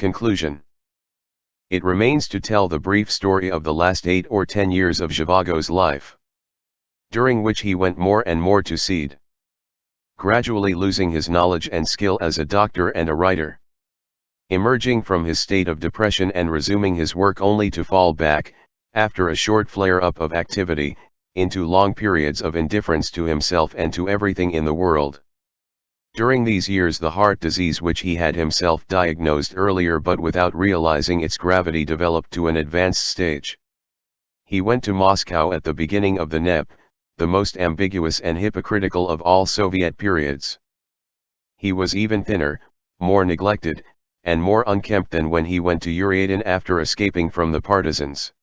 Conclusion. It remains to tell the brief story of the last 8 or 10 years of Zhivago's life, during which he went more and more to seed, gradually losing his knowledge and skill as a doctor and a writer, emerging from his state of depression and resuming his work only to fall back, after a short flare-up of activity, into long periods of indifference to himself and to everything in the world. During these years the heart disease which he had himself diagnosed earlier but without realizing its gravity developed to an advanced stage. He went to Moscow at the beginning of the NEP, the most ambiguous and hypocritical of all Soviet periods. He was even thinner, more neglected, and more unkempt than when he went to Yurii after escaping from the partisans.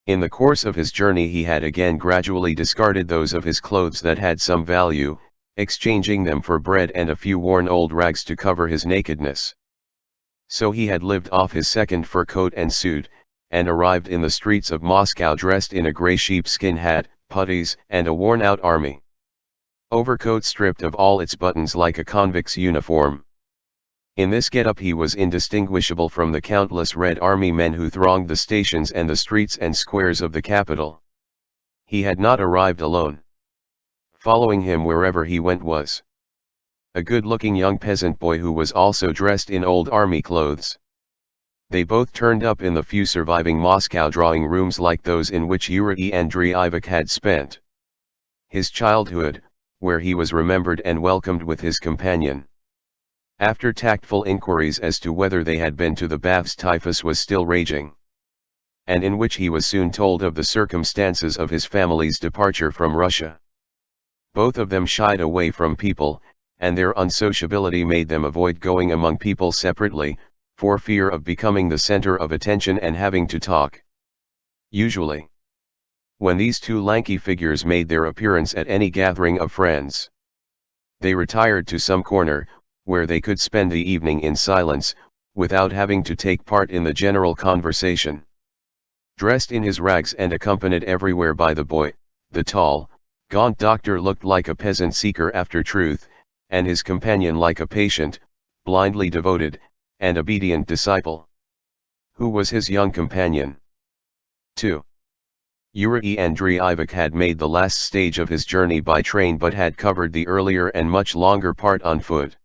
In the course of his journey he had again gradually discarded those of his clothes that had some value, exchanging them for bread and a few worn old rags to cover his nakedness. So he had lived off his second fur coat and suit, and arrived in the streets of Moscow dressed in a grey sheepskin hat, puttees, and a worn-out army overcoat stripped of all its buttons like a convict's uniform. In this get-up he was indistinguishable from the countless Red Army men who thronged the stations and the streets and squares of the capital. He had not arrived alone. Following him wherever he went was a good-looking young peasant boy who was also dressed in old army clothes. They both turned up in the few surviving Moscow drawing rooms like those in which Yurii Andreievich had spent his childhood, where he was remembered and welcomed with his companion. After tactful inquiries as to whether they had been to the baths, typhus was still raging, and in which he was soon told of the circumstances of his family's departure from Russia. Both of them shied away from people, and their unsociability made them avoid going among people separately, for fear of becoming the center of attention and having to talk. Usually, when these two lanky figures made their appearance at any gathering of friends, they retired to some corner, where they could spend the evening in silence, without having to take part in the general conversation. Dressed in his rags and accompanied everywhere by the boy, the tall, gaunt doctor looked like a peasant seeker after truth, and his companion like a patient, blindly devoted, and obedient disciple. Who was his young companion? 2. Yurii Andreievich had made the last stage of his journey by train but had covered the earlier and much longer part on foot.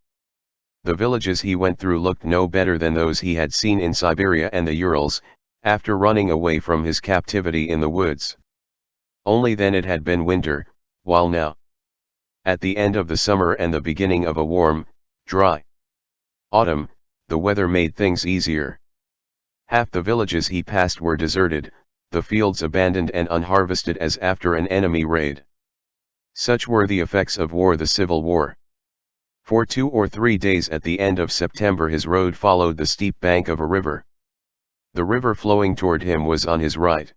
The villages he went through looked no better than those he had seen in Siberia and the Urals, after running away from his captivity in the woods. Only then it had been winter, while now, at the end of the summer and the beginning of a warm, dry autumn, the weather made things easier. Half the villages he passed were deserted, the fields abandoned and unharvested as after an enemy raid. Such were the effects of war, the civil war. For 2 or 3 days at the end of September his road followed the steep bank of a river. The river flowing toward him was on his right.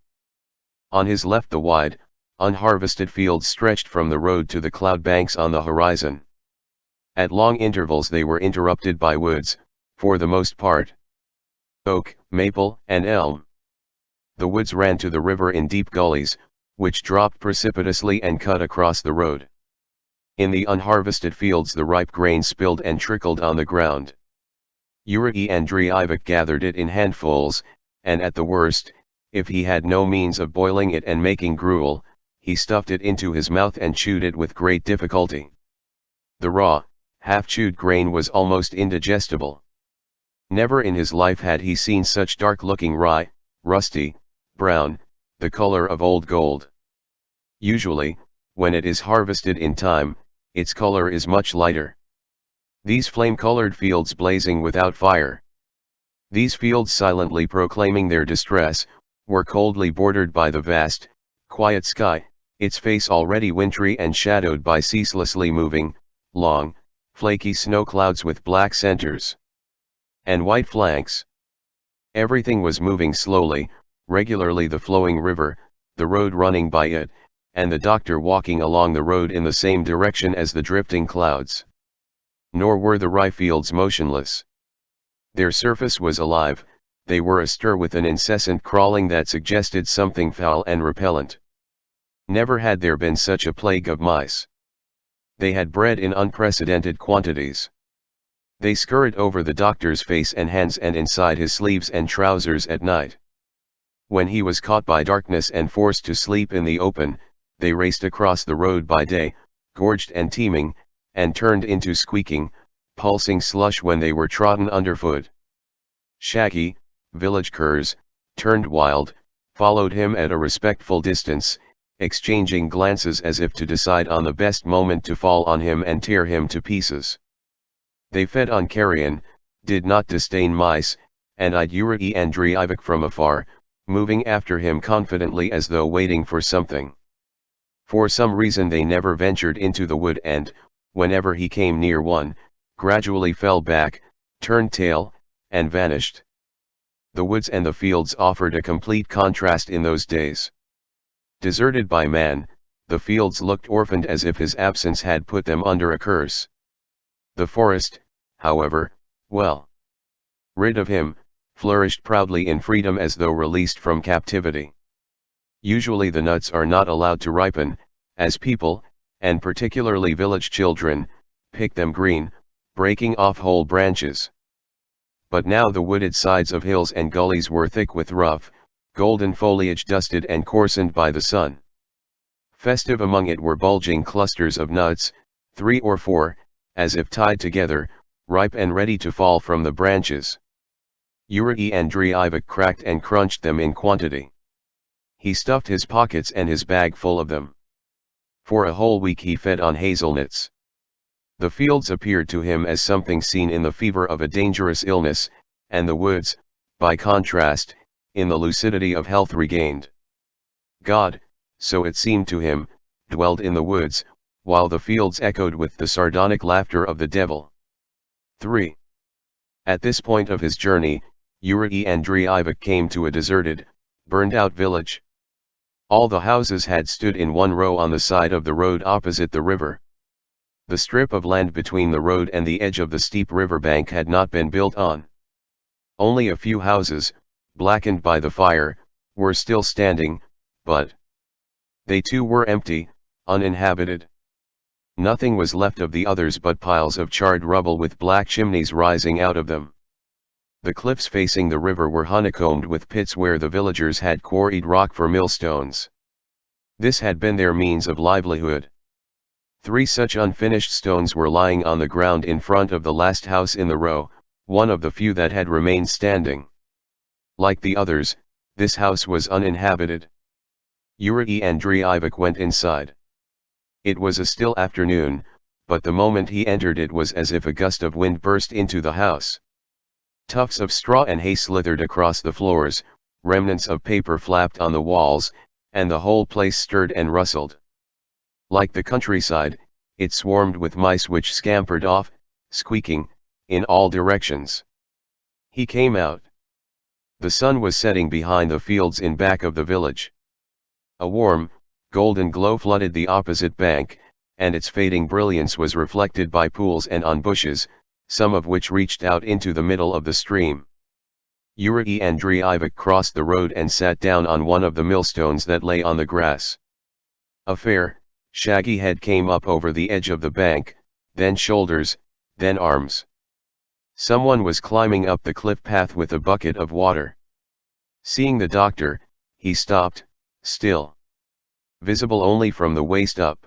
On his left the wide, unharvested fields stretched from the road to the cloud banks on the horizon. At long intervals they were interrupted by woods, for the most part oak, maple, and elm. The woods ran to the river in deep gullies, which dropped precipitously and cut across the road. In the unharvested fields the ripe grain spilled and trickled on the ground. Yurii Andreievich gathered it in handfuls, and at the worst, if he had no means of boiling it and making gruel, he stuffed it into his mouth and chewed it with great difficulty. The raw, half-chewed grain was almost indigestible. Never in his life had he seen such dark-looking rye, rusty, brown, the color of old gold. Usually, when it is harvested in time, its color is much lighter. These flame-colored fields blazing without fire, these fields silently proclaiming their distress, were coldly bordered by the vast, quiet sky, its face already wintry and shadowed by ceaselessly moving, long, flaky snow clouds with black centers and white flanks. Everything was moving slowly, regularly, the flowing river, the road running by it, and the doctor walking along the road in the same direction as the drifting clouds. Nor were the rye fields motionless. Their surface was alive, they were astir with an incessant crawling that suggested something foul and repellent. Never had there been such a plague of mice. They had bred in unprecedented quantities. They scurried over the doctor's face and hands and inside his sleeves and trousers at night. When he was caught by darkness and forced to sleep in the open, they raced across the road by day, gorged and teeming, and turned into squeaking, pulsing slush when they were trodden underfoot. Shaggy, village curs, turned wild, followed him at a respectful distance, exchanging glances as if to decide on the best moment to fall on him and tear him to pieces. They fed on carrion, did not disdain mice, and eyed Yurii andreievich from afar, moving after him confidently as though waiting for something. For some reason they never ventured into the wood and, whenever he came near one, gradually fell back, turned tail, and vanished. The woods and the fields offered a complete contrast in those days. Deserted by man, the fields looked orphaned as if his absence had put them under a curse. The forest, however, well, rid of him, flourished proudly in freedom as though released from captivity. Usually the nuts are not allowed to ripen, as people, and particularly village children, pick them green, breaking off whole branches. But now the wooded sides of hills and gullies were thick with rough, golden foliage dusted and coarsened by the sun. Festive among it were bulging clusters of nuts, 3 or 4, as if tied together, ripe and ready to fall from the branches. Yurii andreievich cracked and crunched them in quantity. He stuffed his pockets and his bag full of them. For a whole week he fed on hazelnuts. The fields appeared to him as something seen in the fever of a dangerous illness, and the woods, by contrast, in the lucidity of health regained. God, so it seemed to him, dwelled in the woods, while the fields echoed with the sardonic laughter of the devil. 3. At this point of his journey, Yurii andreievich came to a deserted, burned-out village. All the houses had stood in one row on the side of the road opposite the river. The strip of land between the road and the edge of the steep riverbank had not been built on. Only a few houses, blackened by the fire, were still standing, but they too were empty, uninhabited. Nothing was left of the others but piles of charred rubble with black chimneys rising out of them. The cliffs facing the river were honeycombed with pits where the villagers had quarried rock for millstones. This had been their means of livelihood. 3 such unfinished stones were lying on the ground in front of the last house in the row, one of the few that had remained standing. Like the others, this house was uninhabited. Yurii andreievich went inside. It was a still afternoon, but the moment he entered it was as if a gust of wind burst into the house. Tufts of straw and hay slithered across the floors, remnants of paper flapped on the walls, and the whole place stirred and rustled. Like the countryside, it swarmed with mice which scampered off, squeaking, in all directions. He came out. The sun was setting behind the fields in back of the village. A warm, golden glow flooded the opposite bank, and its fading brilliance was reflected by pools and on bushes, some of which reached out into the middle of the stream. Yurii andreievich crossed the road and sat down on one of the millstones that lay on the grass. A fair, shaggy head came up over the edge of the bank, then shoulders, then arms. Someone was climbing up the cliff path with a bucket of water. Seeing the doctor, he stopped, still. Visible only from the waist up.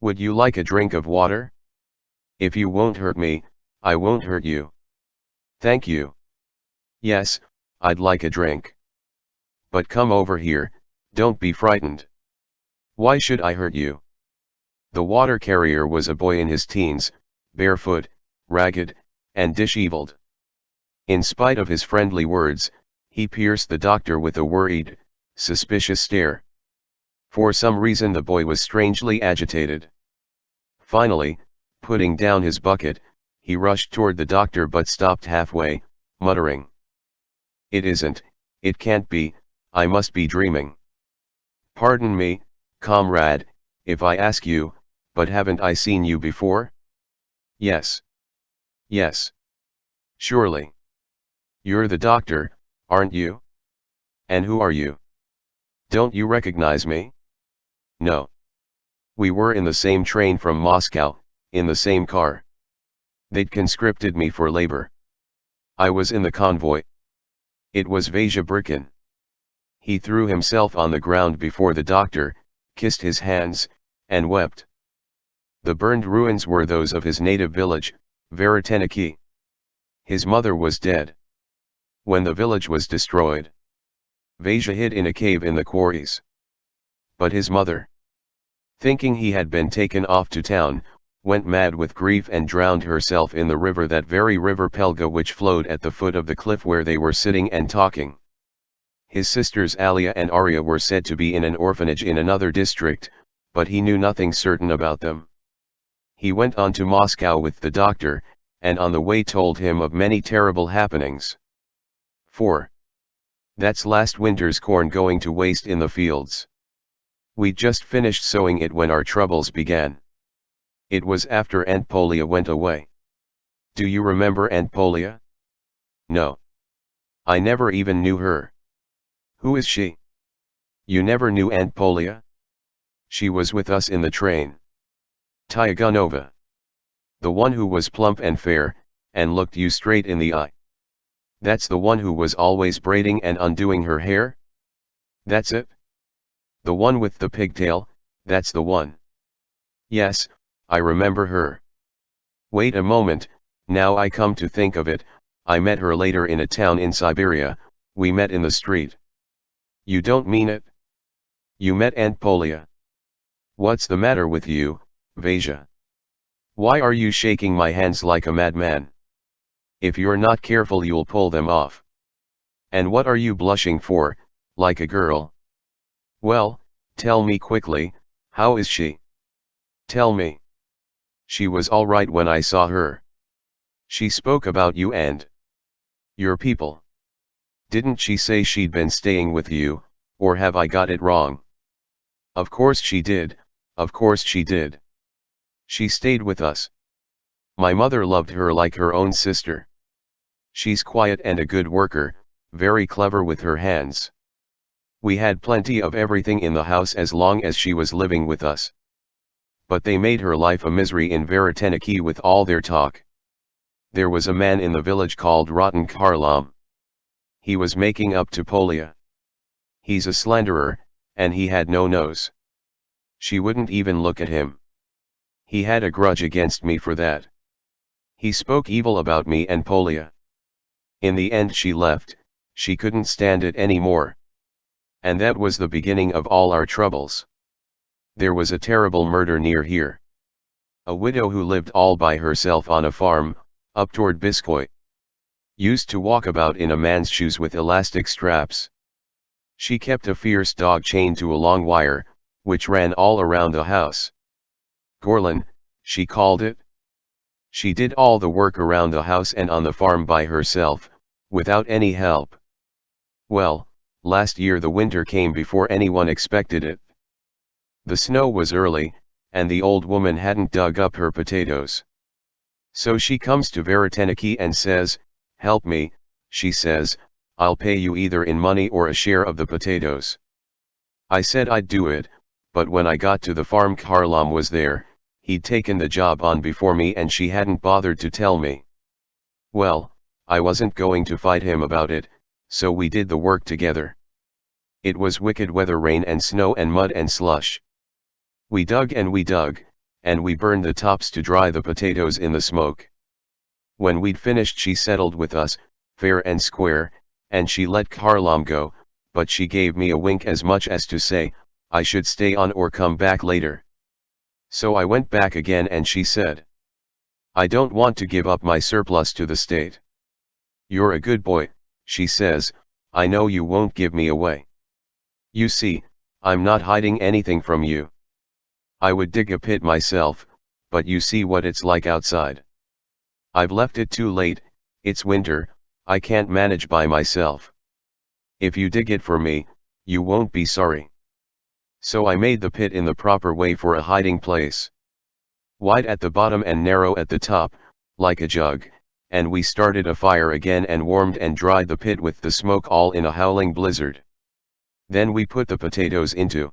"Would you like a drink of water? If you won't hurt me, I won't hurt you." "Thank you. Yes, I'd like a drink. But come over here, don't be frightened." "Why should I hurt you?" The water carrier was a boy in his teens, barefoot, ragged, and disheveled. In spite of his friendly words, he pierced the doctor with a worried, suspicious stare. For some reason the boy was strangely agitated. Finally, putting down his bucket, he rushed toward the doctor but stopped halfway, muttering, It can't be, I must be dreaming." "Pardon me, comrade, if I ask you, but haven't I seen you before?" "Yes. Yes. Surely. You're the doctor, aren't you? And who are you? Don't you recognize me?" "No. We were in the same train from Moscow, in the same car." They'd conscripted me for labor. I was in the convoy. It was Zhivago. He threw himself on the ground before the doctor, kissed his hands, and wept. The burned ruins were those of his native village, Veriteniki. His mother was dead. When the village was destroyed, Zhivago hid in a cave in the quarries. But his mother, thinking he had been taken off to town, went mad with grief and drowned herself in the river, that very river Pelga, which flowed at the foot of the cliff where they were sitting and talking. His sisters Alia and Arya were said to be in an orphanage in another district, but he knew nothing certain about them. He went on to Moscow with the doctor, and on the way told him of many terrible happenings. 4. That's last winter's corn going to waste in the fields. We'd just finished sowing it when our troubles began. It was after Aunt Polya went away. Do you remember Aunt Polya? No. I never even knew her. Who is she? You never knew Aunt Polya? She was with us in the train. Tyagunova. The one who was plump and fair, and looked you straight in the eye. That's the one who was always braiding and undoing her hair? That's it? The one with the pigtail, that's the one. Yes, I remember her. Wait a moment, now I come to think of it, I met her later in a town in Siberia, we met in the street. You don't mean it? You met Aunt Polya? What's the matter with you, Zhivago? Why are you shaking my hands like a madman? If you're not careful you'll pull them off. And what are you blushing for, like a girl? Well, tell me quickly, how is she? Tell me. She was all right when I saw her. She spoke about you and your people. Didn't she say she'd been staying with you, or have I got it wrong? Of course she did, of course she did. She stayed with us. My mother loved her like her own sister. She's quiet and a good worker, very clever with her hands. We had plenty of everything in the house as long as she was living with us. But they made her life a misery in Veriteniki with all their talk. There was a man in the village called Rotten Karlam. He was making up to Polya. He's a slanderer, and he had no nose. She wouldn't even look at him. He had a grudge against me for that. He spoke evil about me and Polya. In the end she left, she couldn't stand it anymore. And that was the beginning of all our troubles. There was a terrible murder near here. A widow who lived all by herself on a farm, up toward Biskoy. Used to walk about in a man's shoes with elastic straps. She kept a fierce dog chained to a long wire, which ran all around the house. Gorlan, she called it. She did all the work around the house and on the farm by herself, without any help. Well, last year the winter came before anyone expected it. The snow was early, and the old woman hadn't dug up her potatoes. So she comes to Veriteniki and says, "Help me," she says, "I'll pay you either in money or a share of the potatoes." I said I'd do it, but when I got to the farm Karlam was there, he'd taken the job on before me and she hadn't bothered to tell me. Well, I wasn't going to fight him about it, so we did the work together. It was wicked weather, rain and snow and mud and slush. We dug, and we burned the tops to dry the potatoes in the smoke. When we'd finished she settled with us, fair and square, and she let Karlam go, but she gave me a wink as much as to say, I should stay on or come back later. So I went back again and she said, "I don't want to give up my surplus to the state." "You're a good boy," she says, "I know you won't give me away. You see, I'm not hiding anything from you. I would dig a pit myself, but you see what it's like outside. I've left it too late, it's winter, I can't manage by myself. If you dig it for me, you won't be sorry." So I made the pit in the proper way for a hiding place. Wide at the bottom and narrow at the top, like a jug, and we started a fire again and warmed and dried the pit with the smoke all in a howling blizzard. Then we put the potatoes into